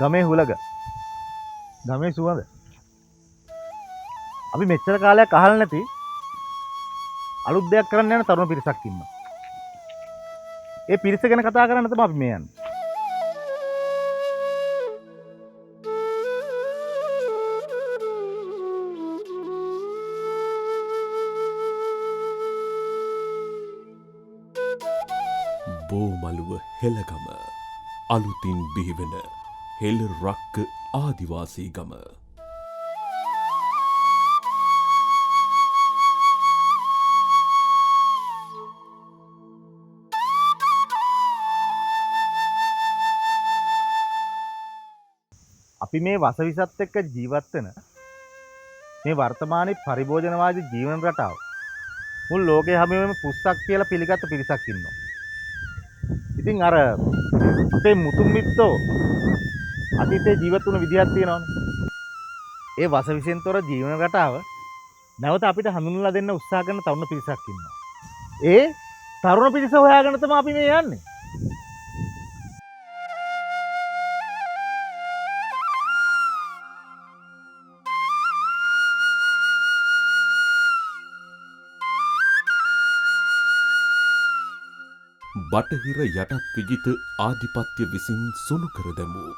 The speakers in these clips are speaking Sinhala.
ගමේ හුලග ගමේ සුවඳ අපි මෙච්චර කාලයක් අහලා නැති අලුත් දෙයක් කරන්න යන තරුණ පිරිසක් ඉන්නවා. ඒ පිරිස ගැන කතා කරන්න තමයි අපි මේ යන්නේ. බෝමළුව හෙළගම අලුතින් බිහිවෙන හෙළ රක්ක ආදිවාසී ගම. අපි මේ වසවිසත් එක්ක ජීවත් වෙන මේ වර්තමානයේ පරිභෝජනවාදී ජීවන රටාව මුළු ලෝකයේ හැමෝම පුස්සක් කියලා පිළිගත් පිරිසක් ඉන්නවා. ඉතින් අර අපේ මුතුන් මිත්තෝ අතීතයේ ජීවත් වුණ විදිහක් තියෙනවානේ. ඒ වසවිසෙන් තොර ජීවන රටාව නැවත අපිට හඳුන්වලා දෙන්න උත්සාහ කරන තරුණ පිරිසක් ඉන්නවා. ඒ තරුණ පිරිස හොයාගෙන තමයි අපි මේ යන්නේ. බටහිර යටත් විජිත ආධිපත්‍ය විසින් සුළු කර දැමූ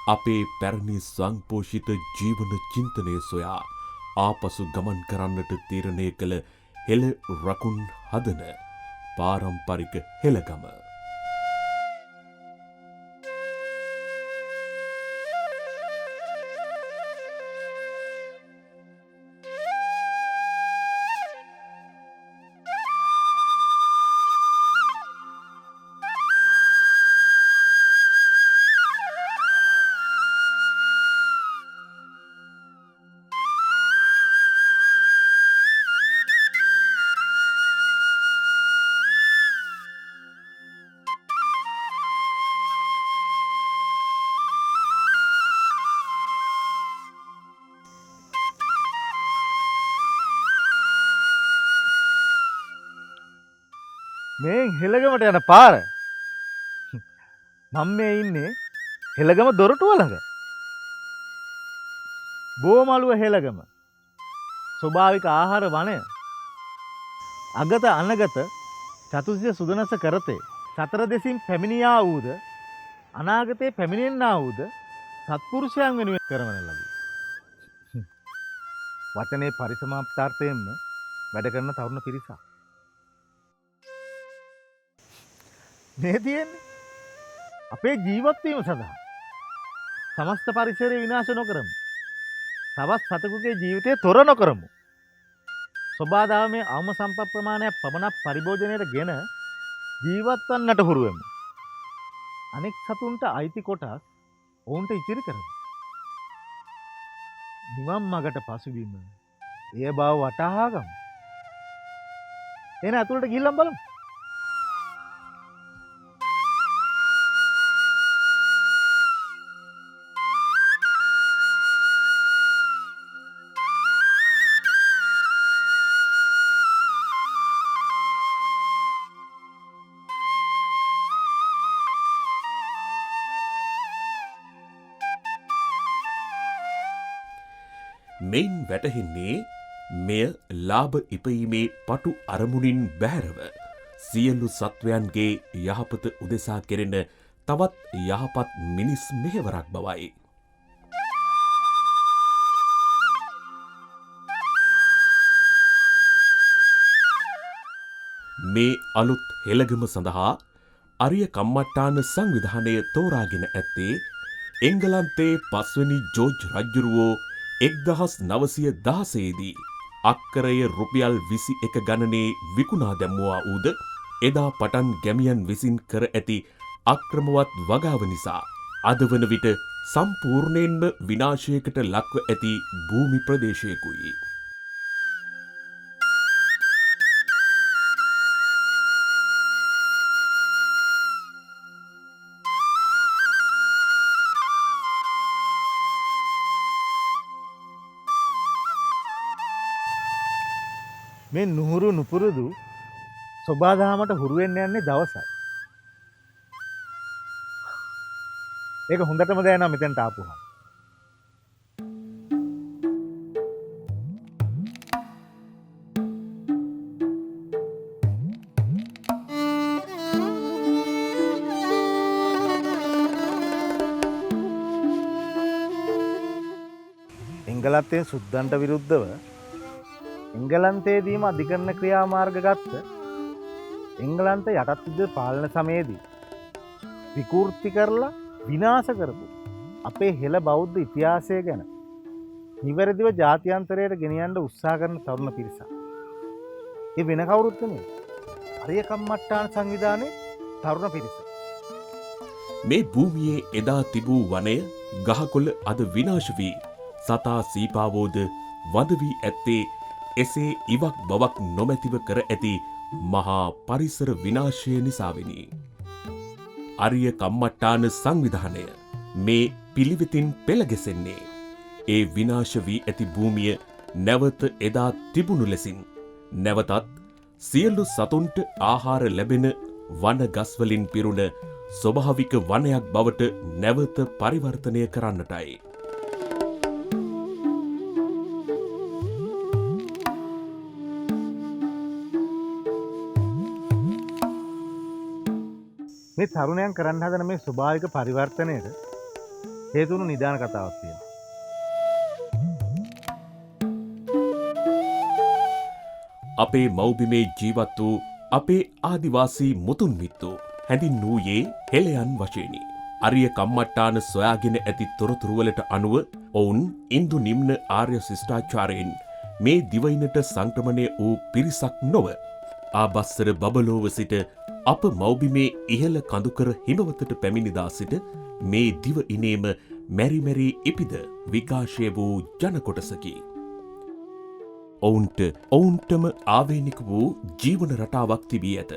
අපේ පැරණි සංපෝෂිත ජීවන චින්තනය සොයා ආපසු ගමන් කරන්නට තීරණය කළ හෙළ රකුන් හදන පාරම්පරික හෙළගම. මේ හෙළගමට යන පාර මම මේ ඉන්නේ හෙළගම දොරටුව ළඟ. බෝමළුව හෙළගම ස්වභාවික ආහාර වනය අගත අනගත චතුසිය සුදනස කරතේ සතර දෙසින් පැමිණියා වූද අනාගතයේ පැමිණෙන්නා වූද සත්පුරුෂයන් වෙනුවෙන් කරවන ලදී. වචනේ පරිසමාප්තාර්ථයෙන්ම වැඩ කරන තරුණ පිරිසක් මේ තියෙන්නේ අපේ ජීවත් වීම සඳහා සමස්ත පරිසරය විනාශ නොකරමු. තවත් සතෙකුගේ ජීවිතය තොර නොකරමු. සබාදාමේ අවම සම්පත් ප්‍රමාණයක් පමණක් පරිභෝජනයට ගෙන ජීවත් වන්නට හුරු වෙමු. අනෙක් සතුන්ට අයිති කොටස් ඔවුන්ට ඉතිරි කරමු. නිවන් මගට පසුබිම එය බව වටහා ගමු. එන අතුලට ගිහිල්ලා බලමු. මෙයින් වැටහෙන්නේ මෙය ලාභ ඉපීමේ පටු අරමුණින් බැහැරව සියලු සත්වයන්ගේ යහපත උදෙසා කෙරෙන තවත් යහපත් මිනිස් මෙහෙවරක් බවයි. මේ අලුත් හෙළගම සඳහා අරිය කම්මට්ටාන සංවිධානය තෝරාගෙන ඇත්තේ එංගලන්තයේ 5 වෙනි ජෝර්ජ් රජ්ජුරුවෝ 1916 දී අක්කරය රුපියල් 21 ගණනේ විකුණා දැමුවා වූද එදා පටන් ගැමියන් විසින් කර ඇති අක්‍රමවත් වගාව නිසා අද වන විට සම්පූර්ණයෙන්ම විනාශයකට ලක්ව ඇති භූමි ප්‍රදේශයකුයි. මේ නුහුරු නුපුරුදු සබාදහමට හුරු වෙන්න යන්නේ දවසයි. ඒක හොඳටම දැනෙනවා මෙතෙන්ට ආපුවම. එංගලන්තයේ සුද්දන්ට විරුද්ධව එංගලන්තයේදීම අධිකරණ ක්‍රියාමාර්ග ගත්ත එංගලන්ත යටත් විදුලි පාලන සමයේදී විකෘති කරලා විනාශ කරපු අපේ හෙළ බෞද්ධ ඉතිහාසය ගැන නිවැරදිව ජාත්‍යන්තරයට ගෙනියන්න උත්සාහ කරන තරුණ පිරිසක්. ඒ වෙන කවුරුත් නෙමෙයි. අරිය කම්මට්ටාන සංවිධානයේ තරුණ පිරිස. මේ භූමියේ එදා තිබූ වනය ගහකොළ අද විනාශ වී සතා සීපාවෝද වද වී ඇත්තේ එසේ ඉවක් බවක් නොමැතිව කර ඇති මහා පරිසර විනාශය නිසාවෙනි. අරිය කම්මට්ටාන සංවිධානය මේ පිළිවෙතින් පෙළගැසෙන්නේ ඒ විනාශ වී ඇති භූමිය නැවත එදා තිබුණු ලෙසින් නැවතත් සියලු සතුන්ට ආහාර ලැබෙන වන ගස්වලින් පිරුණ ස්වභාවික වනයක් බවට නැවත පරිවර්තනය කරන්නටයි. මේ තරුණයන් කරන්න හදන මේ ස්වභාවික පරිවර්තනයට හේතු වුණු නිදාන කතාවක් තියෙනවා. අපේ මව්බිමේ ජීවත් වූ අපේ ආදිවාසී මුතුන් මිත්තෝ හැඳින්වූයේ හෙළයන් වශයෙනි. අරිය කම්මට්ටාන සොයාගෙන ඇති තොරතුරුවලට අනුව ඔවුන් ඉන්දු නිම්න ආර්ය ශිෂ්ටාචාරයෙන් මේ දිවයිනට සංක්‍රමණය වූ පිරිසක් නොව ආබස්සර බබලෝව සිට අප මව්බිමේ ඉහළ කඳුකර හිමවතට පැමිණිදා සිට මේ දිව ඉනේම මැරිමැරී ඉපිද විකාශය වූ ජනකොටසකි. ඔවුන්ටම ආවේනික වූ ජීවන රටාවක් තිබී ඇත.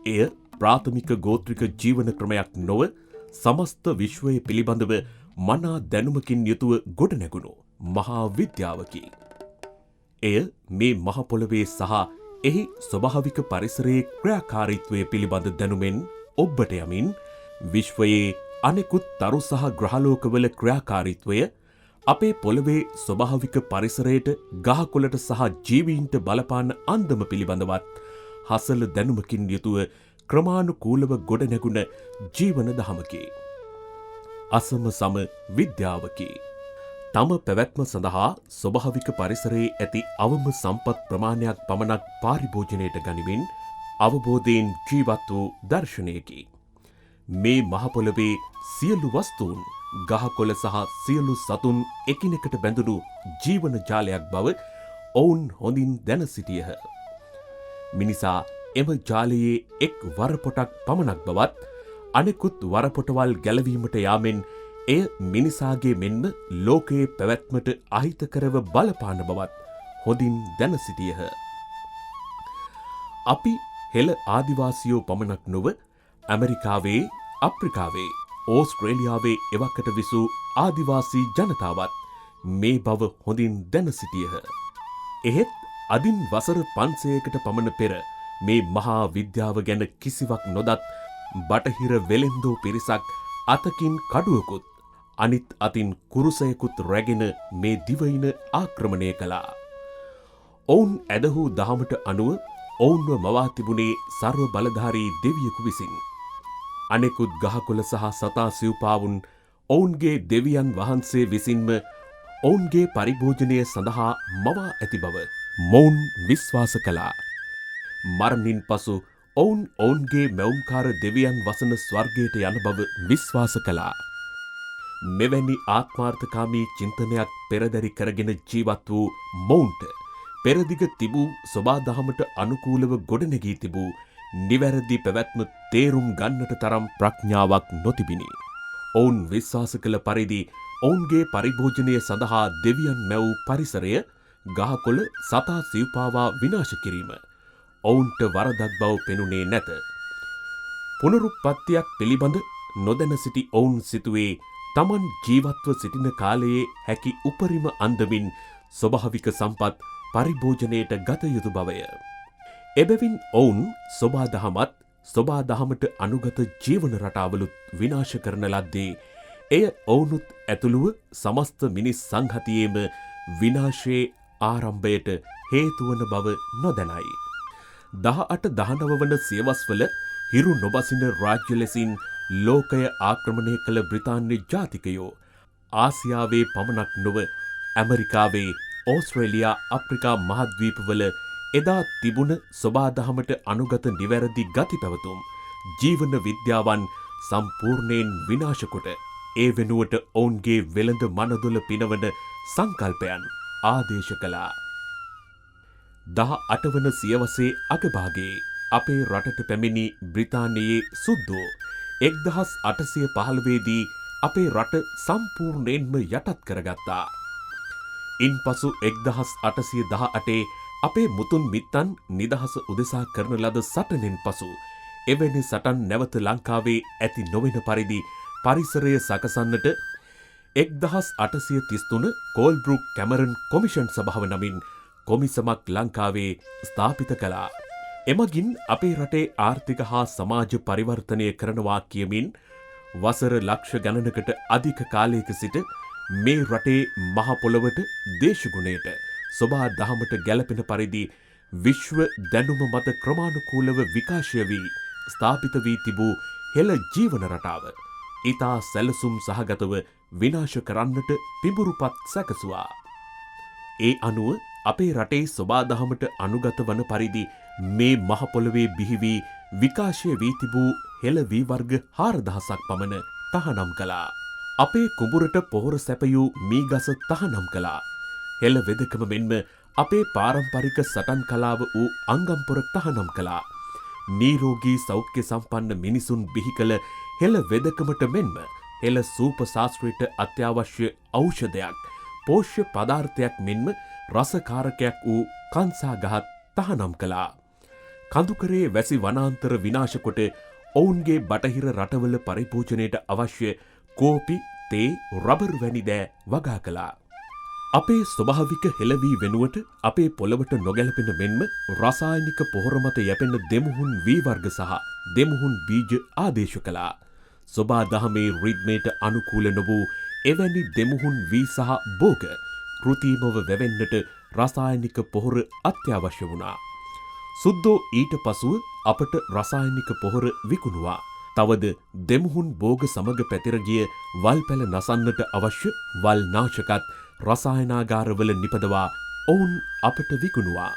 එය ප්‍රාථමික ගෝත්‍රික ජීවන ක්‍රමයක් නොව සමස්ත විශ්වය පිළිබඳව මනා දැනුමකින් යුතුව ගොඩනැගුණු මහා විද්‍යාවකි. එය මේ මහපොළවේ සහ එහි ස්වභාවික පරිසරයේ ක්‍රියාකාරීත්වය පිළිබඳ දැනුමෙන් ඔබ්බට යමින් විශ්වයේ අනෙකුත් තරු සහ ග්‍රහලෝකවල ක්‍රියාකාරීත්වය අපේ පොළවේ ස්වභාවික පරිසරයට ගහකොළට සහ ජීවීන්ට බලපාන අන්දම පිළිබඳවත් හසල දැනුමකින් යුතුව ක්‍රමානුකූලව ගොඩනැගුණ ජීවන දහමකි. අසම සම විද්‍යාවකි. තම පැවැත්ම සඳහා ස්වභාවික පරිසරයේ ඇති අවම සම්පත් ප්‍රමාණයක් පමණක් පාරිභෝජනයට ගනිමින් අවබෝධයෙන් ජීවත් වූ දර්ශනයකි. මේ මහපොළවේ සියලු වස්තුන් ගහකොළ සහ සියලු සතුන් එකිනෙකට බැඳුණු ජීවන ජාලයක් බව ඔවුන් හොඳින් දැන සිටියහ. මිනිසා එම ජාලයේ එක් වරපොටක් පමණක් බවත් අනෙකුත් වරපොටවල් ගැලවීමට යාමෙන් එය මිනිසාගේ මෙන්ම ලෝකයේ පැවැත්මට අහිතකරව බලපාන බවත් හොඳින් දැන සිටියහ. අපි හෙළ ආදිවාසියෝ පමණක් නොව ඇමරිකාවේ, අප්‍රිකාවේ, ඕස්ට්‍රේලියාවේ එවකට විසූ ආදිවාසී ජනතාවත් මේ බව හොඳින් දැන සිටියහ. එහෙත් අදින් වසර 500කට පමණ පෙර මේ මහා විද්‍යාව ගැන කිසිවක් නොදත් බටහිර වෙළෙන්දෝ පිරිසක් අතකින් කඩුවකුත් අනිත් අතින් කුරුසයකුත් රැගෙන මේ දිවයින ආක්‍රමණය කළා. ඔවුන් ඇදහූ දහමට අනුව ඔවුන්ව මවා තිබුණේ සර්ව බලධාරී දෙවියෙකු විසින්. අනෙකුත් ගහකොළ සහ සතා සිව්පාවුන් ඔවුන්ගේ දෙවියන් වහන්සේ විසින්ම ඔවුන්ගේ පරිභෝජනය සඳහා මවා ඇති බව මොවුන් විශ්වාස කළා. මරණින් පසු ඔවුන් ඔවුන්ගේ මැවුම්කාර දෙවියන් වසන ස්වර්ගයට යන බව විශ්වාස කළා. මෙවැනි ආත්මාර්ථකාමී චින්තනයක් පෙරදරි කරගෙන ජීවත් වූ මොවුන්ට පෙරදිග තිබූ සොබාදහමට අනුකූලව ගොඩනැගී තිබූ නිවැරදි පැවැත්ම තේරුම් ගන්නට තරම් ප්‍රඥාවක් නොතිබිණි. ඔවුන් විශ්වාස කළ පරිදි ඔවුන්ගේ පරිභෝජනය සඳහා දෙවියන් මැව් පරිසරය ගහකොළ සතා සිව්පාවා විනාශ කිරීම ඔවුන්ට වරදක් බව පෙනුනේ නැත. පුනරුත්පත්තියක් පිළිබඳ නොදැන සිටි ඔවුන් සිතුවේ තමන් ජීවත්ව සිටින කාලයේ හැකි උපරිම අන්දමින් ස්වභාවික සම්පත් පරිභෝජනයට ගත යුතු බවය. එබැවින් ඔවුන් සොබාදහමත් සොබාදහමට අනුගත ජීවන රටාවලුත් විනාශ කරන ලද්දේ එය ඔවුනුත් ඇතුළුව සමස්ත මිනිස් සංහතියේම විනාශයේ ආරම්භයට හේතුවන බව නොදැනයි. 18-19 වන සියවස්වල හිරු නොබසින රාජ්‍ය ලෙසින් ලෝකය ආක්‍රමණය කළ බ්‍රිතාන්‍ය ජාතිකයෝ ආසියාවේ පමණක් නොව ඇමරිකාවේ, ඕස්ට්‍රේලියා, අප්‍රිකා මහද්වීපවල එදා තිබුණ සොබාදහමට අනුගත නිවැරදි ගති පැවතුම් ජීවන විද්‍යාවන් සම්පූර්ණයෙන් විනාශ කොට ඒ වෙනුවට ඔවුන්ගේ වෙළඳ මනදොල පිනවන සංකල්පයන් ආදේශ කළා. 18 වන සියවසේ අගභාගයේ අපේ රටට පැමිණි බ්‍රිතාන්‍යයේ සුද්දෝ 1815 දී අපේ රට සම්පූර්ණයෙන්ම යටත් කරගත්තා. ඉන්පසු 1818 අපේ මුතුන් මිත්තන් නිදහස උදෙසා කරන ලද සටනෙන් පසු එවැනි සටන් නැවත ලංකාවේ ඇති නොවන පරිදි පරිසරය සකසන්නට 1833 කෝල්බ්‍රුක් කැමරන් කොමිෂන් සභාව නමින් කොමිසමක් ලංකාවේ ස්ථාපිත කළා. එමගින් අපේ රටේ ආර්ථික හා සමාජ පරිවර්තනය කරනවා කියමින් වසර ලක්ෂ ගණනකට අධික කාලයක සිට මේ රටේ මහ පොළොවට දේශගුණයට සොබා දහමට ගැලපෙන පරිදි විශ්ව දැනුම මත ක්‍රමානුකූලව විකාශය වී ස්ථාපිත වී තිබූ හෙළ ජීවන රටාව ඉතා සැලසුම් සහගතව විනාශ කරන්නට පිඹුරුපත් සැකසුවා. ඒ අනුව අපේ රටේ සොබාදහමට අනුගත වන පරිදි මේ මහ පොළොවේ බිහි වී විකාශය වී තිබූ හෙළ වී වර්ග 4000ක් පමණ තහනම් කළා. අපේ කුඹුරට පොහොර සැපයූ මීගස තහනම් කළා. හෙළ වෙදකම මෙන්ම අපේ පාරම්පරික සටන් කලාව වූ අංගම්පොර තහනම් කළා. නීරෝගී සෞඛ්‍ය සම්පන්න මිනිසුන් බිහි කළ හෙළ වෙදකමට මෙන්ම හෙළ සූප ශාස්ත්‍රයට අත්‍යවශ්‍ය ඖෂධයක්, පෝෂ්‍ය පදාර්ථයක් මෙන්ම රසකාරකයක් වූ කංසාගහත් තහනම් කළා. කඳුකරේ වැසි වනාන්තර විනාශ කොට ඔවුන්ගේ බටහිර රටවල පරිපෝෂණයට අවශ්‍ය කෝපි, තේ, රබර් වැනි දෑ වගා කළා. අපේ ස්වභාවික හෙළවී වෙනුවට අපේ පොළවට නොගැලපෙන මෙන්ම රසායනික පොහොර මත යැපෙන දෙමුහුන් වී වර්ග සහ දෙමුහුන් බීජ ආදේශ කළා. සොබා දහමේ රිද්මයට අනුකූල නොවූ එවැනි දෙමුහුන් වී සහ භෝග කෘතිමව වැවෙන්නට රසායනික පොහොර අත්‍යවශ්‍ය වුණා. සුද්දෝ ඊට පසුව අපට රසායනික පොහොර විකුණුවා. තවද දෙමුහුන් භෝග සමග පැතිර ගිය වල් පැල නසන්නට අවශ්‍ය වල් නාශකත් රසායනාගාරවල නිපදවා ඔවුන් අපට විකුණුවා.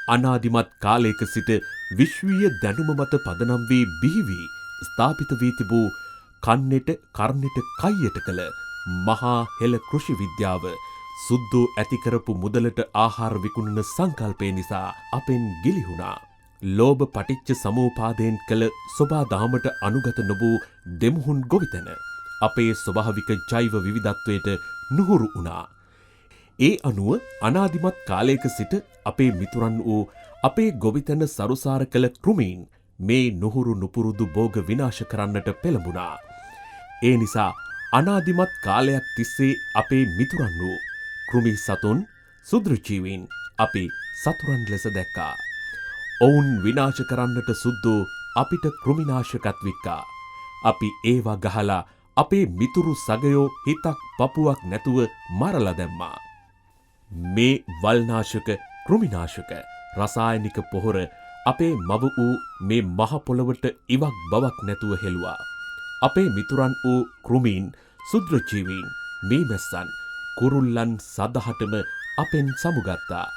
අනාදිමත් කාලයක සිට විශ්වීය දැනුම මත පදනම් වී බිහි වී ස්ථාපිත වී තිබූ කන්නට කර්ණට කයියට කළ මහා හෙළ කෘෂි විද්‍යාව සුද්දෝ ඇති කරපු මුදලට ආහාර විකුණන සංකල්පය නිසා අපෙන් ගිලිහුණා. ලෝභ පටිච්ච සමෝපාදයෙන් කළ සොබා දහමට අනුගත නොවූ දෙමුහුන් ගොවිතැන අපේ ස්වභාවික ජෛව විවිධත්වයට නුහුරු වුණා. ඒ අනුව අනාදිමත් කාලයක සිට අපේ මිතුරන් වූ අපේ ගොවිතැන සරුසාර කළ කෘමීන් මේ නුහුරු නුපුරුදු භෝග විනාශ කරන්නට පෙළඹුණා. ඒ නිසා අනාදිමත් කාලයක් තිස්සේ අපේ මිතුරන් වූ කෘමි සතුන්, සුද්‍රජීවීන් අපි සතුරන් ලෙස දැක්කා. ඔවුන් විනාශ කරන්නට සුද්දෝ අපිට කෘමිනාශකත් වික්කා. අපි ඒවා ගහලා අපේ මිතුරු සගයෝ හිතක් පපුවක් නැතුව මරලා දැම්මා. මේ වල්නාශක, කෘමිනාශක, රසායනික පොහොර අපේ මව වූ මේ මහ පොළොවට ඉවක් බවක් නැතුව හෙළුවා. අපේ මිතුරන් වූ කෘමීන්, සුද්‍රජීවීන්, මීමැස්සන්, කුරුල්ලන් සදහටම අපෙන් සමුගත්තා.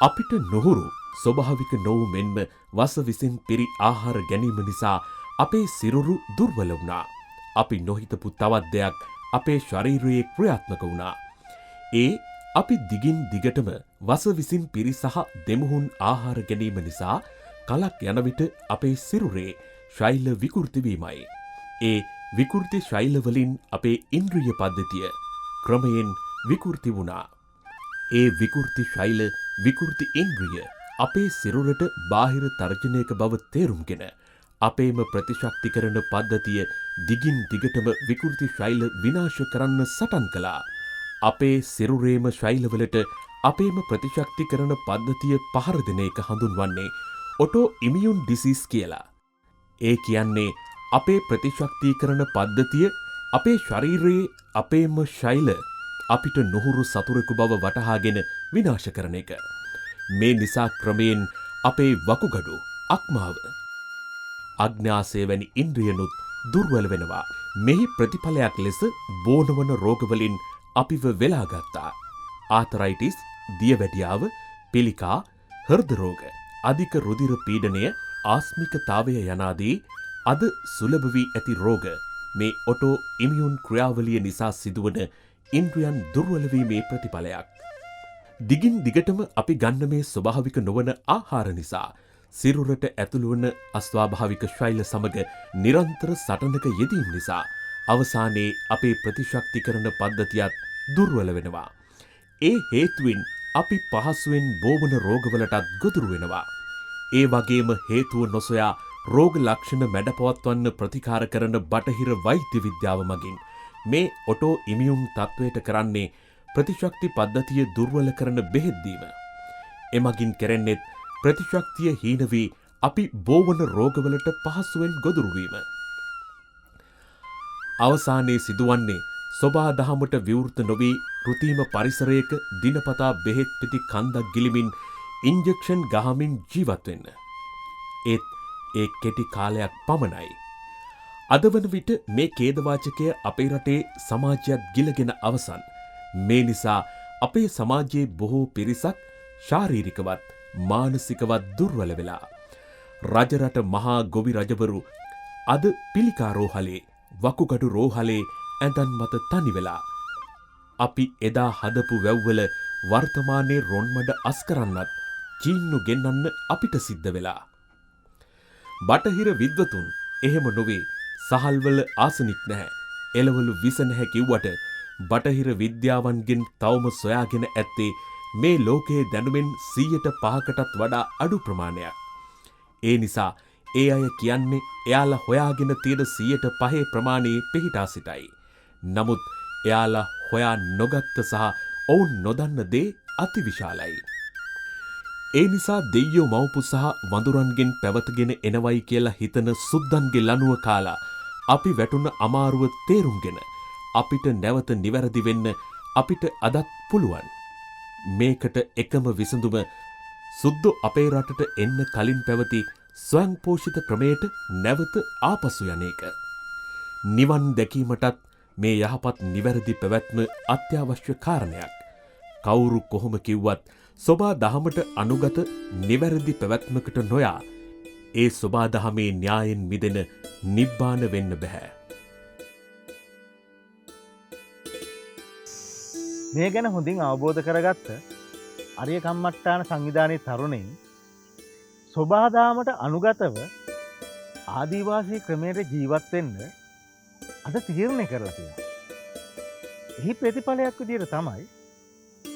අපිට නොහුරු ස්වභාවික නොවු මෙන්ම වස විසින් පිරි ආහාර ගැනීම නිසා අපේ සිරුරු දුර්වල වුණා. අපි නොහිතපු තවත් දෙයක් අපේ ශරීරයේ ක්‍රියාත්මක වුණා. ඒ අපි දිගින් දිගටම වස විසින් පිරි සහ දෙමුහුන් ආහාර ගැනීම නිසා කලක් යන විට අපේ සිරුරේ ශෛල විකෘති වීමයි. ඒ විකෘති ශෛලවලින් අපේ ඉන්ද්‍රිය පද්ධතිය ක්‍රමයෙන් විකෘති වුණා. ඒ විකෘති ශෛල, විකෘති ඉන්ද්‍රිය අපේ සිරුරට බාහිර තර්ජනයක බව තේරුම්ගෙන අපේම ප්‍රතිශක්තිකරණ පද්ධතිය දිගින් දිගටම විකෘති ශෛල විනාශ කරන්න සටන් කළා. අපේ සිරුරේම ශෛලවලට අපේම ප්‍රතිශක්තිකරණ පද්ධතිය පහර දෙන එක හඳුන්වන්නේ ඔටෝ ඉමියුන් ඩිසීස් කියලා. ඒ කියන්නේ අපේ ප්‍රතිශක්තිකරණ පද්ධතිය අපේ ශරීරයේ අපේම ශෛල අපිට නොහුරු සතුරෙකු බව වටහාගෙන විනාශ කරන එක. මේ නිසා ක්‍රමයෙන් අපේ වකුගඩු, අක්මාව, අග්න්‍යාසය වැනි ඉන්ද්‍රියනුත් දුර්වල වෙනවා. මෙහි ප්‍රතිඵලයක් ලෙස බෝනවන රෝගවලින් අපිව වෙලා ගත්තා. ආතරයිටිස්, දියවැඩියාව, පිළිකා, හෘද රෝග, අධික රුධිර පීඩනය, ආස්මිකතාවය යනාදී අද සුලභ වී ඇති රෝග මේ ඔටෝ ඉමියුන් ක්‍රියාවලිය නිසා සිදුවන ඉන්ද්‍රියන් දුර්වල වීමේ ප්‍රතිඵලයක්. දිගින් දිගටම අපි ගන්න මේ ස්වභාවික නොවන ආහාර නිසා සිරුරට ඇතුළු වන අස්වාභාවික ශෛල සමග නිරන්තර සටනක යෙදීම නිසා අවසානයේ අපේ ප්‍රතිශක්තිකරණ පද්ධතියත් දුර්වල වෙනවා. ඒ හේතුවෙන් අපි පහසුවෙන් බෝවන රෝගවලටත් ගොදුරු වෙනවා. ඒ වගේම හේතුව නොසොයා රෝග ලක්ෂණ මැඩපවත්වන්න ප්‍රතිකාර කරන බටහිර වෛද්‍ය විද්‍යාව මගින් මේ ඔටෝ ඉමියුන් තත්ත්වයට කරන්නේ ප්‍රතිශක්ති පද්ධතිය දුර්වල කරන බෙහෙත් දීම. එමගින් කෙරෙන්නේත් ප්‍රතිශක්තිය හීන වී අපි බෝවන රෝගවලට පහසුවෙන් ගොදුරු වීම. අවසානයේ සිදුවන්නේ සොබා දහමට විවෘත නොවී කෘතිම පරිසරයක දිනපතා බෙහෙත් පිටි කන්දක් ගිලිමින් ඉන්ජෙක්ෂන් ගහමින් ජීවත් වෙන්න. ඒත් ඒ කෙටි කාලයක් පමණයි. අද වන විට මේ ඛේදවාචකය අපේ රටේ සමාජයත් ගිලගෙන අවසන්. මේ නිසා අපේ සමාජයේ බොහෝ පිරිසක් ශාරීරිකවත් මානසිකවත් දුර්වල වෙලා. රජරට මහා ගොවි රජවරු අද පිළිකා රෝහලේ, වකුගඩු රෝහලේ ඇඳන් මත තනි වෙලා. අපි එදා හදපු වැව්වල වර්තමානයේ රොන්මඩ අස් කරන්නත් චීන්නු ගෙන්නන්න අපිට සිද්ධ වෙලා. බටහිර විද්වතුන් එහෙම නොවේ. සහල්වල ආසනික් නැහැ, එළවලු විස නැහැ කිව්වට බටහිර විද්‍යාවන්ගෙන් තවම සොයාගෙන ඇත්තේ මේ ලෝකයේ දැනුමෙන් 100%කටත් වඩා අඩු ප්‍රමාණයක්. ඒ නිසා ඒ අය කියන්නේ එයාලා හොයාගෙන තියෙන 105 ප්‍රමාණයේ පිහිටා සිටයි. නමුත් එයාලා හොයා නොගත්ත සහ ඔවුන් නොදන්න දේ අතිවිශාලයි. ඒ නිසා දෙයියෝ මව්පු සහ වඳුරන්ගෙන් පැවතගෙන එනවයි කියලා හිතන සුද්දන්ගේ ලනුව කාලා අපි වැටුණ අමාරුව තේරුම්ගෙන අපිට නැවත නිවැරදි වෙන්න අපිට අදත් පුළුවන්. මේකට එකම විසඳුම සුද්දෝ අපේ රටට එන්න කලින් පැවති ස්වයංපෝෂිත ක්‍රමයට නැවත ආපසු යන එක. නිවන් දැකීමටත් මේ යහපත් නිවැරදි පැවැත්ම අත්‍යවශ්‍ය කාරණයක්. කවුරු කොහොම කිව්වත් සොබා දහමට අනුගත නිවැරදි පැවැත්මකට නොයා ඒ සොබා දහමේ න්‍යායෙන් මිදෙන නිබ්බාන වෙන්න බැහැ. මේ ගැන හොඳින් අවබෝධ කරගත්ත අරිය කම්මට්ටාන සංවිධානයේ තරුණයින් සොබාදාමට අනුගතව ආදිවාසී ක්‍රමයට ජීවත් වෙන්න අද තීරණය කරලා තියෙනවා. එහි ප්‍රතිඵලයක් විදිහට තමයි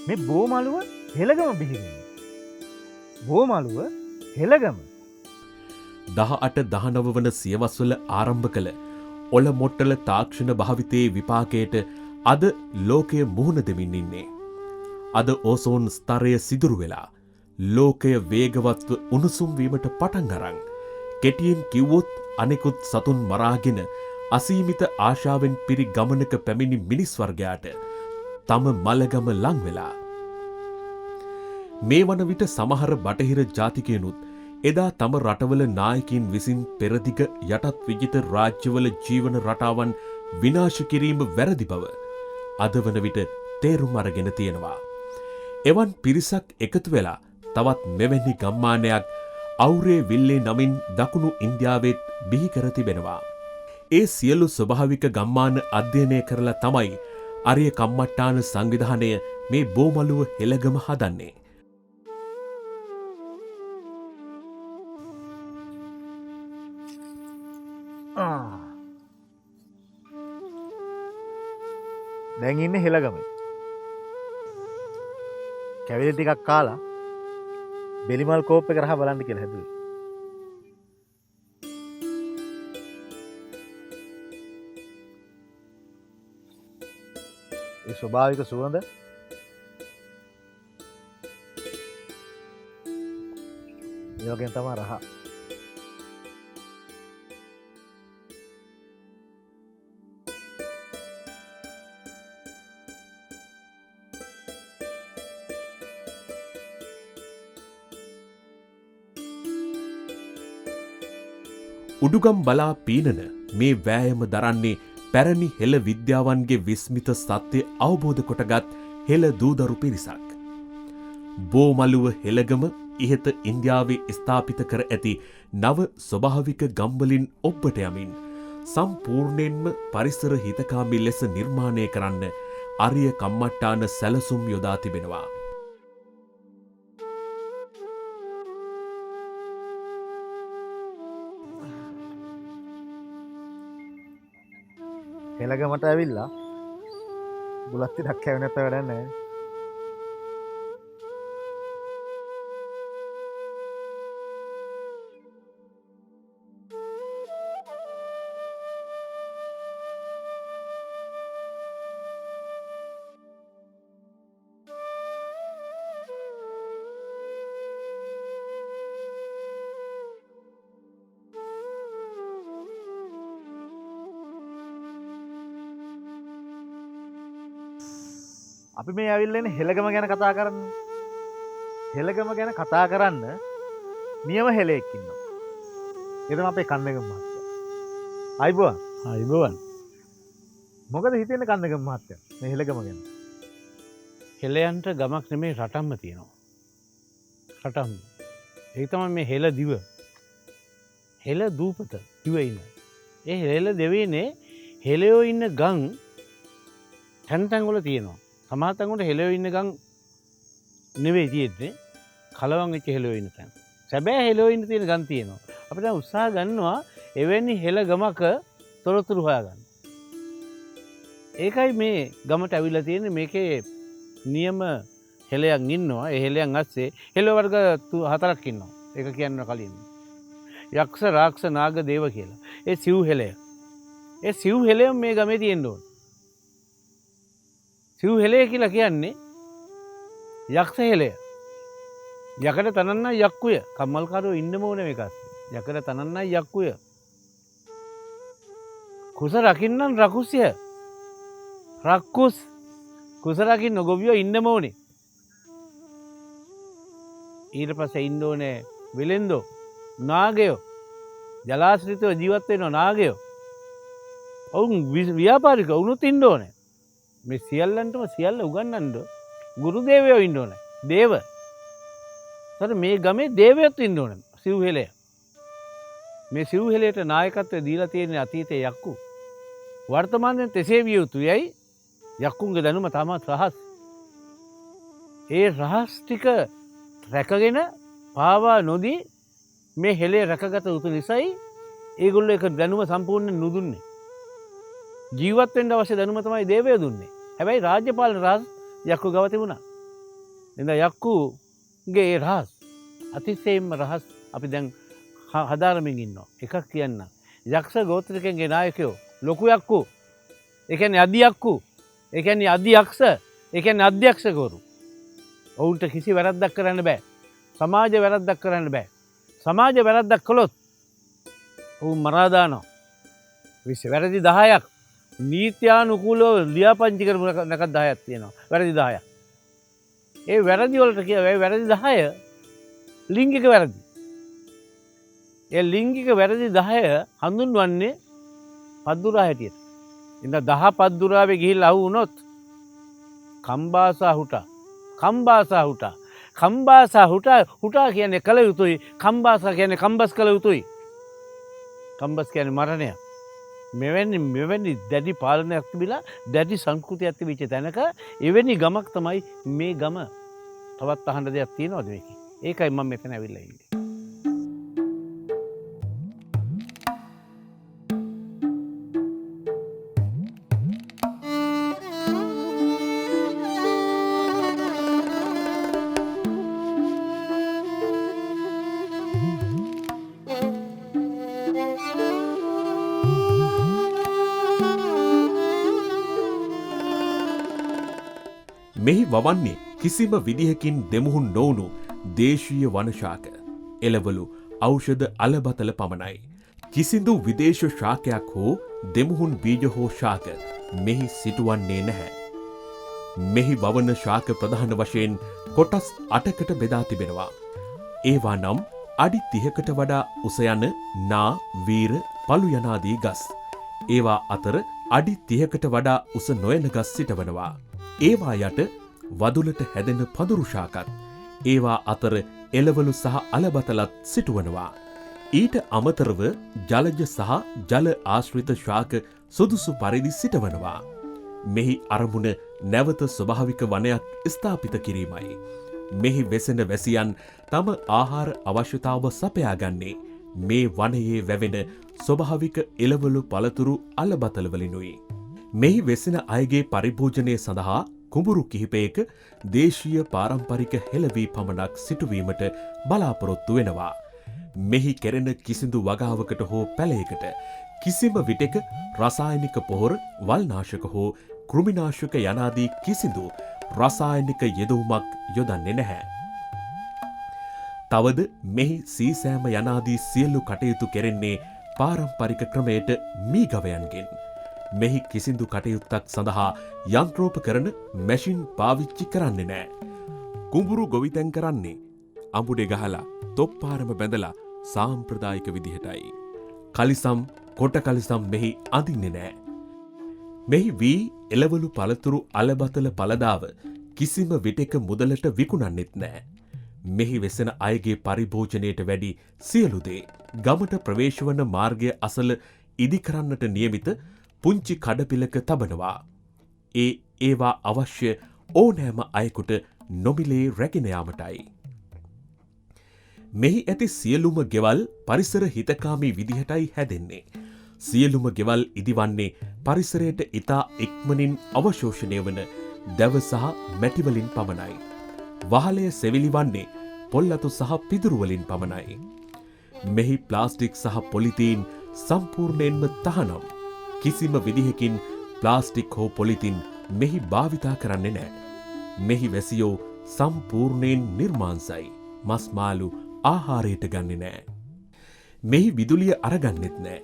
මේ බෝමලුව හෙළගම බිහිවෙන්නේ. බෝමලුව හෙළගම 18-19 වන සියවස්වල ආරම්භ කළ ඔල මොට්ටල තාක්ෂණ භාවිතයේ විපාකයට අද ලෝකය මුහුණ දෙමින් ඉන්නේ. අද ඕසෝන් ස්තරය සිදුරු වෙලා ලෝකය වේගවත්ව උණුසුම් වීමට පටන් අරන් කෙටියෙන් කිව්වොත් අනෙකුත් සතුන් මරාගෙන අසීමිත ආශාවෙන් පිරි ගමනක පැමිණි මිනිස් වර්ගයාට තම මලගම ලං වෙලා. මේ වන විට සමහර බටහිර ජාතිකයනුත් එදා තම රටවල නායකින් විසින් පෙරදිග යටත් විජිත රාජ්‍යවල ජීවන රටාවන් විනාශ කිරීම වැරදි බව අද වන විට තේරුම් අරගෙන තියෙනවා. එවන් පිරිසක් එකතු වෙලා තවත් මෙවැනි ගම්මානයක් අවුරේ විල්ලේ නමින් දකුණු ඉන්දියාවෙත් බිහි කර තිබෙනවා. ඒ සියලු ස්වභාවික ගම්මාන අධ්‍යයනය කරලා තමයි අරිය කම්මට්ටාන සංවිධානය මේ බෝමලුව හෙළගම හදන්නේ. දැන් ඉන්නේ හෙළගමේ. කැවිලි ටිකක් කාලා බෙලිමල් කෝප් එක රහ බලන්න කියලා හැදුවේ. ඒ ස්වභාවික සුවඳ ඒ වගේම තමයි රහ. උඩුගම් බලා පීනන මේ වෑයම දරන්නේ පැරණි හෙළ විද්‍යාවන්ගේ විස්මිත සත්‍ය අවබෝධ කොටගත් හෙළ දූදරු පිරිසක්. බෝමළුව හෙළගම ඉහත ඉන්දියාවේ ස්ථාපිත කර ඇති නව ස්වභාවික ගම්වලින් ඔබ්බට යමින් සම්පූර්ණයෙන්ම පරිසර හිතකාමී ලෙස නිර්මාණය කරන්න අරිය කම්මට්ටාන සැලසුම් යොදා තිබෙනවා. හෙළගමට ඇවිල්ලා බුලත් ටිකක් කැවෙන්නේ නැත්නම් වැඩක් නැහැ. අපි මේ ඇවිල්ලා ඉන්නේ හෙළගම ගැන කතා කරන්න. හෙළගම ගැන කතා කරන්න නියම හෙළෙක් ඉන්නවා. ඒ තමයි අපේ කන්දගම මහත්තයා. ආයිබෝවන්. ආයිබෝවන්. මොකද හිතෙන්නේ කන්දගම මහත්තයා මේ හෙළගම ගැන? හෙළයන්ට ගමක් නෙමෙයි රටක්ම තියෙනවා. රටක්ම. ඒක තමයි මේ හෙළ දිව. හෙළ දූපත දිව ඉන්න. ඒ හෙළ දෙවියනේ හෙළයෝ ඉන්න ගම් තැන් තැන් වල තියෙනවා. සමහර තැන් වල හෙළයෝ ඉන්න ගම් නෙවෙයි තියෙන්නේ. කලවම් වෙච්ච හෙළයෝ ඉන්න තැන්. සැබෑ හෙළයෝ ඉන්න තියෙන ගම් තියෙනවා. අපිට උත්සාහ ගන්නවා එවැනි හෙළ ගමක තොරතුරු හොයාගන්න. ඒකයි මේ ගමට ඇවිල්ලා තියෙන්නේ. මේකේ නියම හෙළයන් ඉන්නවා. ඒ හෙළයන් ඇස්සේ හෙළ වර්ග 4ක් ඉන්නවා. ඒක කියන්න කලින්. යක්ෂ රාක්ෂ නාග දේව කියලා. ඒ සිව් හෙළය. ඒ සිව් හෙළය මේ ගමේ තියෙන්න ඕන. සිව් හෙළය කියලා කියන්නේ යක්ෂ හෙළය. යකඩ තනන්න යක්කුය. කම්මල්කාරයෝ ඉන්නම ඕනේ මේක ඇස්සේ. යකඩ තනන්න යක්කුය. කුස රකින්නම් රකුස්ය. රක්කුස් කුස රකින්න ගොවියෝ ඉන්නම ඕනේ. ඊට පස්සේ ඉන්න ඕනේ වෙලෙන්දෝ නාගයෝ. ජලාශ්‍රිතව ජීවත් වෙන නාගයෝ. ඔවුන් ව්‍යාපාරිකයෝ වුණොත් ඉන්න ඕනේ. මේ සියල්ලන්ටම සියල්ල උගන්වන්න ගුරු දේවයෝ ඉන්න ඕනේ. දේව. ඒතර මේ ගමේ දේවයොත් ඉන්න ඕනේ. සිව් හෙළය. මේ සිව් හෙළයට නායකත්වය දීලා තියෙන අතීතයේ යක්කු. වර්තමානයේ තෙසේ විය යුතුයයි. යක්කුන්ගේ දැනුම තාමත් රහස්. ඒ රහස් ටික රැකගෙන පාවා නොදී මේ හෙළය රැකගත යුතු නිසායි ඒගොල්ලෝ ඒක දැනුම සම්පූර්ණයෙන් නුදුන්නේ. ජීවත් වෙන්න අවශ්‍ය දැනුම තමයි දේවය දුන්නේ. හැබැයි රාජ්‍ය පාලන රහස් යක්කු ගාව තිබුණා. එඳ යක්කුගේ ඒ රහස් අතිශයින්ම රහස් අපි දැන් හදාරමින් ඉන්නවා. එකක් කියන්න. යක්ෂ ගෝත්‍රිකයන්ගේ නායකයෝ ලොකු යක්කු. ඒ කියන්නේ අධි යක්කු. ඒ කියන්නේ අධි යක්ෂ. ඒ කියන්නේ අධ්‍යක්ෂකවරු. ඔවුන්ට කිසි වැරද්දක් කරන්න බෑ. සමාජ වැරද්දක් කරන්න බෑ. සමාජ වැරද්දක් කළොත් ඔවුන් මරා දානවා. වැරදි 10ක් නීත්‍යානුකූලව ලියාපදිංචි කරපු නකත් 10ක් තියෙනවා. වැරදි 10ක්. ඒ වැරදි වලට කියවේ වැරදි 10 ලිංගික වැරදි. ඒ ලිංගික වැරදි 10 හඳුන්වන්නේ පද්දුරා හැටියට. ඉතින් 10 පද්දුරාවේ ගිහිල්ලා අහු වුණොත් කම්බාසා හුටා. කම්බාසා හුටා. කම්බාසා හුටා කියන්නේ කල යුතුයි. කම්බාසා කියන්නේ කම්බස් කල යුතුයි. කම්බස් කියන්නේ මරණය. මෙවැනි දැඩි පාලනයක් තිබිලා දැඩි සංස්කෘතියක් තිබිච්ච තැනක එවැනි ගමක් තමයි මේ ගම. තවත් අහන්න දෙයක් තියෙනවද මේකේ? ඒකයි මම මෙතන ඇවිල්ලා ඉන්නේ. මෙහි වවන්නේ කිසිම විදිහකින් දෙමුහුන් නොවුණු දේශීය වනශාක. එළවලු ඖෂධ අලබතල පමණයි. කිසිදු විදේශ ශාකයක් හෝ දෙමුහුන් බීජ හෝ ශාක මෙහි සිටුවන්නේ නැහැ. මෙහි වවන ශාක ප්‍රධාන වශයෙන් කොටස් 8කට බෙදා තිබෙනවා. ඒවා නම් අඩි 30කට වඩා උස යන නා, වීර, පළු යනාදී ගස්. ඒවා අතර අඩි 30කට වඩා උස නොයන ගස් සිටවනවා. ඒවා යට වදුලට හැදෙන පඳුරු ශාකත් ඒවා අතර එළවලු සහ අලබතලත් සිටුවනවා. ඊට අමතරව ජලජ සහ ජල ආශ්‍රිත ශාක සුදුසු පරිදි සිටවනවා. මෙහි අරමුණ නැවත ස්වභාවික වනයක් ස්ථාපිත කිරීමයි. මෙහි වෙසෙන වැසියන් තම ආහාර අවශ්‍යතාව සපයාගන්නේ මේ වනයේ වැවෙන ස්වභාවික එළවලු පළතුරු අලබතලවලිනුයි. මෙහි වෙසෙන අයගේ පරිභෝජනය සඳහා කුඹුරු කිහිපයක දේශීය පාරම්පරික හෙළවී පමණක් සිටුවීමට බලාපොරොත්තු වෙනවා. මෙහි කෙරෙන කිසිදු වගාවකට හෝ පැලයකට කිසිම විටෙක රසායනික පොහොර, වල්නාශක හෝ කෘමිනාශක යනාදී කිසිදු රසායනික යෙදවුමක් යොදන්නේ නැහැ. තවද මෙහි සීසෑම යනාදී සියලු කටයුතු කෙරෙන්නේ පාරම්පරික ක්‍රමයට මී ගවයන්ගෙන්. මෙහි කිසිදු කටයුත්තක් සඳහා යන්ත්‍රෝපකරණ මැෂින් පාවිච්චි කරන්නේ නෑ. කුඹුරු ගොවිතැන් කරන්නේ අඹුඩේ ගහලා තොප්පාරම බැඳලා සාම්ප්‍රදායික විදිහටයි. කලිසම්, කොට කලිසම් මෙහි අඳින්නේ නෑ. මෙහි වී, එළවලු පළතුරු අලබතල පළදාව කිසිම විටෙක මුදලට විකුණන්නෙත් නෑ. මෙහි වෙසෙන අයගේ පරිභෝජනයට වැඩි සියලු දේ ගමට ප්‍රවේශ වන මාර්ගය අසල ඉදිකරන්නට නියමිත පුංචි කඩපිලක තබනවා. ඒවා අවශ්‍ය ඕනෑම අයෙකුට නොමිලේ රැගෙන යාමටයි. මෙහි ඇති සියලුම ගෙවල් පරිසර හිතකාමී විදිහටයි හැදෙන්නේ. සියලුම ගෙවල් ඉදිවන්නේ පරිසරයට ඉතා ඉක්මනින් අවශෝෂණය වන දැව සහ මැටිවලින් පමණයි. වහලය සෙවිලි වන්නේ පොල්ලතු සහ පිදුරුවලින් පමණයි. මෙහි ප්ලාස්ටික් සහ පොලිතීන් සම්පූර්ණයෙන්ම තහනම්. කිසිම විදිහකින් ප්ලාස්ටික් හෝ පොලිතින් මෙහි භාවිතා කරන්නේ නෑ. මෙහි වැසියෝ සම්පූර්ණයෙන් නිර්මාංසයි. මස්මාලු ආහාරයට ගන්නේ නෑ. මෙහි විදුලිය අරගන්නෙත් නෑ.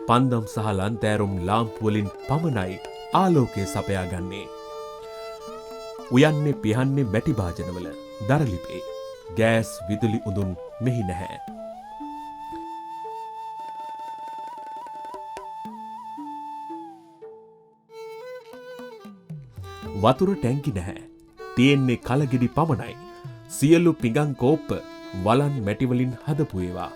පන්දම් සහ ලන්තෑරුම් ලාම්පුවලින් පමණයි ආලෝකය සපයා ගන්නේ. උයන්නේ පිහන්නේ මැටි භාජනවල දරලිපේ. ගෑස් විදුලි උඳුන් මෙහි නැහැ. වතුර ටැංකි නැහැ. තියෙන්නේ කලගෙඩි පමණයි. සියලු පිඟන් කෝප්ප වලන් මැටිවලින් හදපු ඒවා.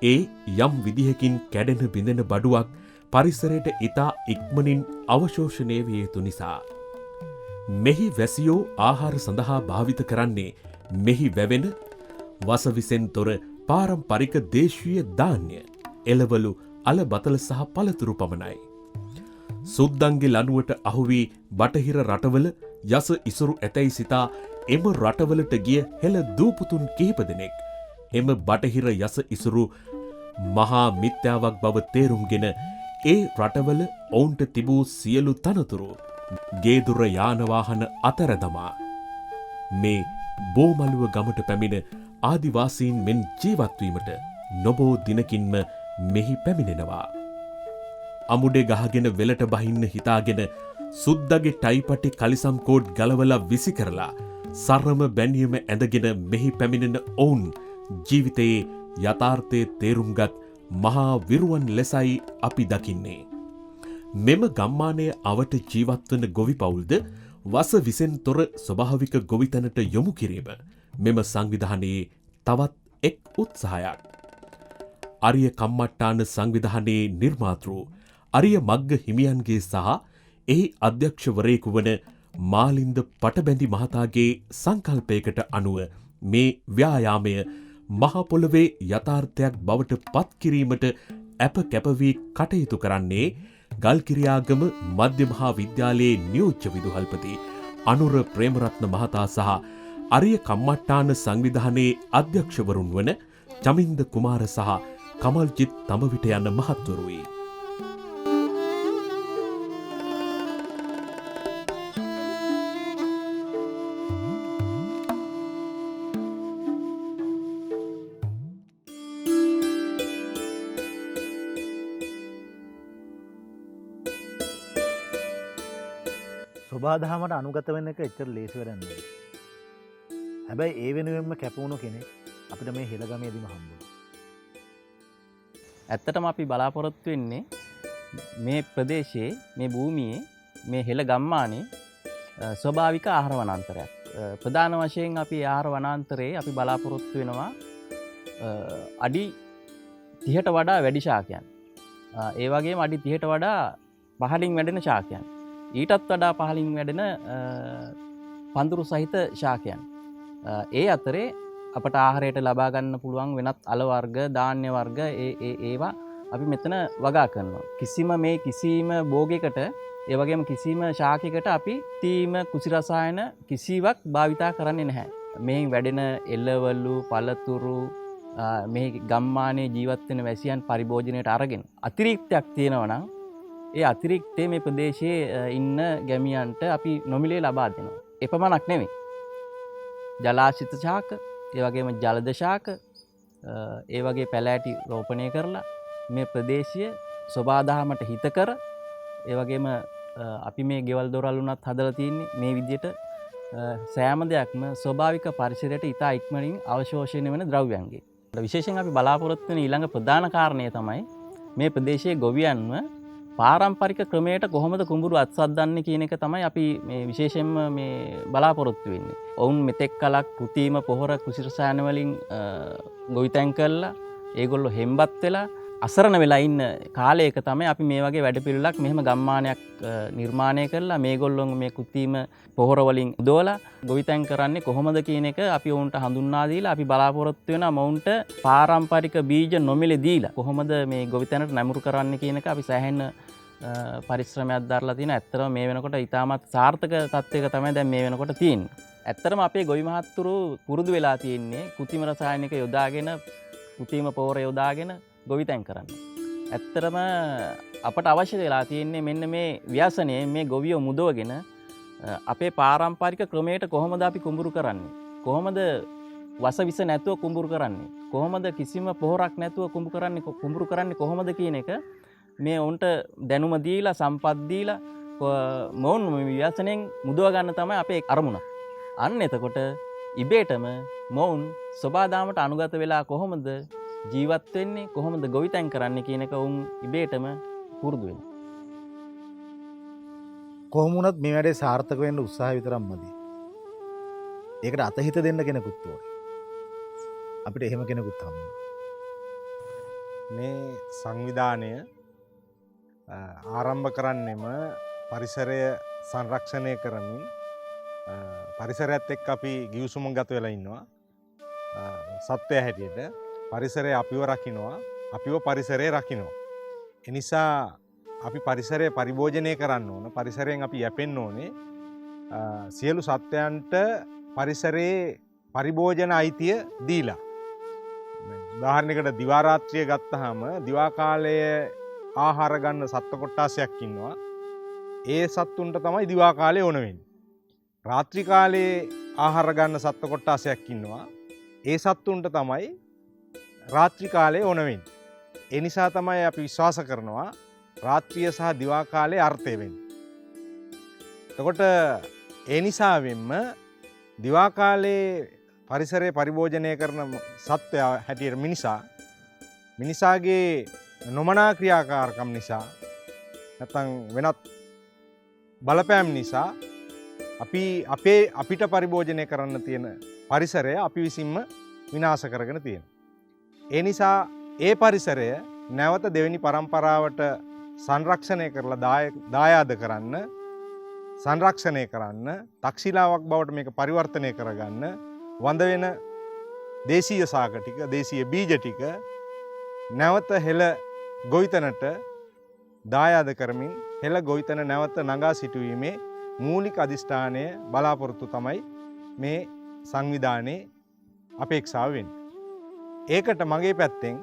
ඒ යම් විදිහකින් කැඩෙන බිඳෙන බඩුවක් පරිසරයට ඉතා ඉක්මනින් අවශෝෂණය විය යුතු නිසා. මෙහි වැසියෝ ආහාර සඳහා භාවිත කරන්නේ මෙහි වැවෙන වසවිසෙන් තොර පාරම්පරික දේශීය ධාන්‍ය, එළවලු, අලබතල සහ පළතුරු පමණයි. සුද්දන්ගේ ලනුවට අහුවී බටහිර රටවල යස ඉසුරු ඇතැයි සිතා එම රටවලට ගිය හෙළ දූපුතුන් කිහිප දෙනෙක් එම බටහිර යස ඉසුරු මහා මිත්‍යාවක් බව තේරුම්ගෙන ඒ රටවල ඔවුන්ට තිබූ සියලු තනතුරු ගේදුර යානවාහන අතර දමා මේ බෝමළුව ගමට පැමිණ ආදිවාසීන් මෙන් ජීවත්වීමට නොබෝ දිනකින්ම මෙහි පැමිණෙනවා. අමුඩේ ගහගෙන වෙලට බහින්න හිතාගෙන සුද්දගේ ටයිපටි කලිසම් කෝඩ් ගලවලා විසි කරලා සරම බැනියම ඇඳගෙන මෙහි පැමිණෙන ඔවුන් ජීවිතයේ යථාර්ථය තේරුම්ගත් මහා විරුවන් ලෙසයි අපි දකින්නේ. මෙම ගම්මානය අවට ජීවත්වන ගොවි පවුල්ද වස විසෙන් තොර ස්වභාවික ගොවිතැනට යොමු කිරීම මෙම සංවිධානයේ තවත් එක් උත්සාහයක්. අරිය කම්මට්ටාන සංවිධානයේ නිර්මාතෘ අරිය මග්ග හිමියන්ගේ සහ එහි අධ්‍යක්ෂවරයෙකු වන මාලින්ද පටබැඳි මහතාගේ සංකල්පයකට අනුව මේ ව්‍යායාමය මහපොළොවේ යථාර්ථයක් බවට පත්කිරීමට ඇප කැපවී කටයුතු කරන්නේ ගල්කිරියාගම මධ්‍ය මහා විද්‍යාලයේ නියෝජ්‍ය විදුහල්පති අනුර ප්‍රේමරත්න මහතා සහ අරිය කම්මට්ටාන සංවිධානයේ අධ්‍යක්ෂවරුන් වන චමින්ද කුමාර සහ කමල්ජිත් තමවිට යන මහත්වරුයි. සොබාදහමට අනුගත වෙන්න එක එච්චර ලේසි වැඩක් නෙවෙයි. හැබැයි ඒ වෙනුවෙන්ම කැපවුණු කෙනෙක් අපිට මේ හෙළගමේදීම හම්බුණා. ඇත්තටම අපි බලාපොරොත්තු වෙන්නේ මේ ප්‍රදේශයේ මේ භූමියේ මේ හෙළ ගම්මානේ ස්වභාවික ආහාර වනාන්තරයක්. ප්‍රධාන වශයෙන් අපි ආහාර වනාන්තරයේ අපි බලාපොරොත්තු වෙනවා අඩි 30ට වඩා වැඩි ශාකයන්. ඒ වගේම අඩි 30ට වඩා පහළින් වැඩෙන ශාකයන්. ඊටත් වඩා පහළින් වැඩෙන පඳුරු සහිත ශාකයන්. ඒ අතරේ අපට ආහාරයට ලබා ගන්න පුළුවන් වෙනත් අල වර්ග, ධාන්‍ය වර්ග ඒවා අපි මෙතන වගා කරනවා. කිසිම භෝගයකට ඒ වගේම කිසිම ශාකයකට අපි තීම කුසි රසායන කිසිවක් භාවිතා කරන්නේ නැහැ. මෙහි වැඩෙන එළවලු, පළතුරු මේ ගම්මානයේ ජීවත් වෙන වැසියන් පරිභෝජනයට අරගෙන අතිරික්තයක් තියෙනවා නම් ඒ අතිරික්තය මේ ප්‍රදේශයේ ඉන්න ගැමියන්ට අපි නොමිලේ ලබා දෙනවා. එපමණක් නෙවෙයි. ජලාශිත ශාක, ඒ වගේම ජලද ශාක, ඒ වගේ පැලෑටි රෝපණය කරලා මේ ප්‍රදේශය සොබාදහමට හිතකර ඒ වගේම අපි මේ ගෙවල් දොරල් උනත් හදලා තියෙන්නේ මේ විදිහට සෑම දෙයක්ම ස්වභාවික පරිසරයට ඉතා ඉක්මනින් අවශෝෂණය වෙන ද්‍රව්‍යයන්ගේ. විශේෂයෙන් අපි බලාපොරොත්තු වෙන ඊළඟ ප්‍රධාන කාරණය තමයි මේ ප්‍රදේශයේ ගොවියන්ව පාරම්පරික ක්‍රමයට කොහොමද කුඹුරු අත්සද්දන්නේ කියන එක තමයි අපි මේ විශේෂයෙන්ම මේ බලාපොරොත්තු වෙන්නේ. ඔවුන් මෙතෙක් කලක් කෘතිම පොහොර කුසිරසායන වලින් ගොවිතැන් කළා. ඒගොල්ලෝ හෙම්බත් වෙලා අසරණ වෙලා ඉන්න කාලයක තමයි අපි මේ වගේ වැඩපිළිවෙලක් මෙහෙම ගම්මානයක් නිර්මාණය කරලා මේගොල්ලෝ මේ කෘතිම පොහොර වලින් උදවලා ගොවිතැන් කරන්නේ කොහොමද කියන එක අපි ඔවුන්ට හඳුන්වා දීලා අපි බලාපොරොත්තු වෙනවා මොවුන්ට පාරම්පරික බීජ නොමිලේ දීලා කොහොමද මේ ගොවිතැනට නැඹුරු කරන්නේ කියන එක අපි සෑහෙන පරිශ්‍රමයක් දරලා තියෙනවා. ඇත්තටම මේ වෙනකොට ඉතාමත් සාර්ථක තත්ත්වයක තමයි දැන් මේ වෙනකොට තියෙන්නේ. ඇත්තටම අපේ ගොවි මහත්තුරු පුරුදු වෙලා තියෙන්නේ කෘතිම රසායනික යොදාගෙන කෘතිම පොහොර යොදාගෙන ගොවිතැන් කරන්න. ඇත්තටම අපට අවශ්‍ය වෙලා තියෙන්නේ මෙන්න මේ ව්‍යසනයේ මේ ගොවියෝ මුදවගෙන අපේ පාරම්පරික ක්‍රමයට කොහොමද අපි කුඹුරු කරන්නේ? කොහොමද වසවිස නැතුව කුඹුරු කරන්නේ? කොහොමද කිසිම පොහොරක් නැතුව කුඹුරු කරන්නේ කොහොමද කියන එක මේ උන්ට දැනුම දීලා සම්පත් දීලා මොවුන් මේ ව්‍යසනයෙන් මුදව ගන්න තමයි අපේ අරමුණ. අන්න එතකොට ඉබේටම මොවුන් සබාදාමට අනුගත වෙලා කොහොමද ජීවත් වෙන්නේ කොහොමද ගොවිතැන් කරන්නේ කියන එක උන් ඉබේටම පුරුදු වෙනවා. කොහොම වුණත් මේ වැඩේ සාර්ථක වෙන්න උත්සාහය විතරක් මදි. ඒකට අතහිත දෙන්න කෙනෙකුත් ඕනේ. අපිට එහෙම කෙනෙකුත් හම්බුණා. මේ සංවිධානය ආරම්භ කරන්නෙම පරිසරය සංරක්ෂණය කරමින් පරිසරයත් එක්ක අපි ගිවිසුම ගත වෙලා ඉන්නවා. සත්වය හැටියට පරිසරය අපිව රකින්නවා, අපිව පරිසරය රකින්නවා. එනිසා අපි පරිසරය පරිභෝජනය කරන්න ඕන. පරිසරයෙන් අපි යැපෙන්න ඕනේ. සියලු සත්වයන්ට පරිසරයේ පරිභෝජන අයිතිය දීලා. උදාහරණයකට දිවා රාත්‍රිය ගත්තාම දිවා කාලයේ ආහාර ගන්න සත්ත්ව කොට්ටාසයක් ඉන්නවා. ඒ සත්තුන්ට තමයි දිවා කාලේ ඕන වෙන්නේ. රාත්‍රී කාලයේ ආහාර ගන්න සත්ත්ව කොට්ටාසයක් ඉන්නවා. ඒ සත්තුන්ට තමයි රාත්‍රී කාලයේ ඕන වෙන්නේ. ඒ නිසා තමයි අපි විශ්වාස කරනවා රාත්‍රිය සහ දිවා කාලයේ අර්ථය වෙන්නේ. එතකොට ඒ නිසාවෙන්ම දිවා කාලයේ පරිසරය පරිභෝජනය කරන සත්වයා හැටියට මිනිසාගේ නොමනා ක්‍රියාකාරකම් නිසා නැත්නම් වෙනත් බලපෑම් නිසා අපිට පරිභෝජනය කරන්න තියෙන පරිසරය අපි විසින්ම විනාශ කරගෙන තියෙනවා. ඒ නිසා ඒ පරිසරය නැවත දෙවෙනි පරම්පරාවට සංරක්ෂණය කරලා දායාද කරන්න, සංරක්ෂණය කරන්න, තක්ෂිලාවක් බවට මේක පරිවර්තනය කරගන්න වඳ වෙන දේශීය ශාක ටික, දේශීය බීජ ටික නැවත හෙළ ගොවිතැනට දායාද කරමින් හෙළ ගොවිතැන නැවත නගා සිටුවීමේ මූලික අධිෂ්ඨානය බලාපොරොත්තු තමයි මේ සංවිධානයේ අපේක්ෂාව වෙන්නේ. ඒකට මගේ පැත්තෙන්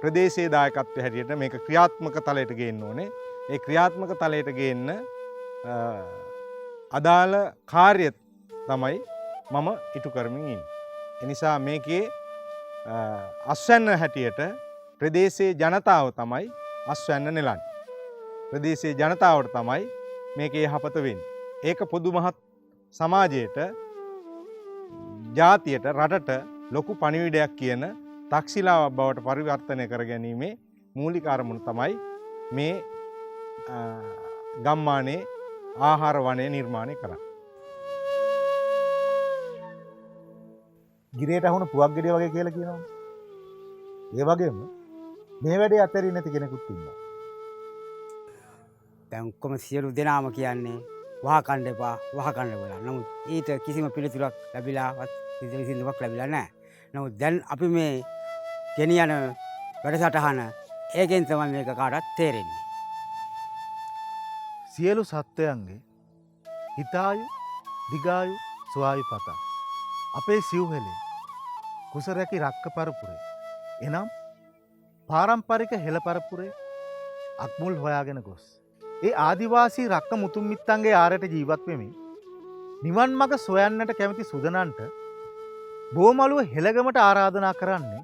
ප්‍රදේශයේ දායකත්වය හැටියට මේක ක්‍රියාත්මක තලයට ගේන්න ඕනේ. ඒ ක්‍රියාත්මක තලයට ගේන්න අදාළ කාර්ය තමයි මම ඉටු කරමින් ඉන්නේ. එනිසා මේකේ අස්වැන්න හැටියට ප්‍රදේශයේ ජනතාව තමයි අස්වැන්න නෙලන්නේ. ප්‍රදේශයේ ජනතාවට තමයි මේකේ යහපත වෙන්නේ. ඒක පොදු මහත් සමාජයට, ජාතියට, රටට ලොකු පණිවිඩයක් කියන තක්ෂිලාවක් බවට පරිවර්තනය කර ගැනීමේ මූලික අරමුණ තමයි මේ ගම්මානයේ ආහාර වනය නිර්මාණය කරන්නේ. ගිරේට අහුණු පුවක් ගෙඩිය වගේ කියලා කියනවා. ඒ වගේම මේ වැඩේ අතරින් නැති කෙනෙකුත් ඉන්නවා. දැන් ඔක්කොම සියලු දෙනාම කියන්නේ වහකණ්ඩ එපා වහකණ්ඩ කියලා. නමුත් ඊට කිසිම පිළිතුරක් ලැබිලාවත් විසඳුමක් ලැබිලා නැහැ. නමුත් දැන් අපි මේ ගෙනියන වැඩසටහන ඒකෙන් තමයි මේක කාටවත් තේරෙන්නේ. සියලු සත්වයන්ගේ හිතායු දිගායු සුවායු පතා අපේ සිව්හෙලේ කුසරැකි රක්ක පරපුරේ එනම් පාරම්පරික හෙළ පරපුරේ අක්මුල් හොයාගෙන ගොස් ඒ ආදිවාසී රක්ක මුතුන් මිත්තන්ගේ ආරයට ජීවත් වෙමින් නිවන් මඟ සොයන්නට කැමති සුදනන්ට බෝමළුව හෙළගමට ආරාධනා කරන්නේ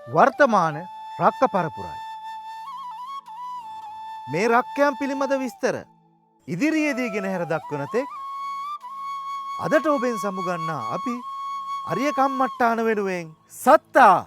වර්තමාන රක්ක පරපුරයි. මේ රක්කයන් පිළිබඳ විස්තර ඉදිරියේදී ගෙන හැර දක්වන තෙක් අදට ඔබෙන් සමුගන්නා අපි අරිය කම්මට්ටාන වෙනුවෙන් සත්තා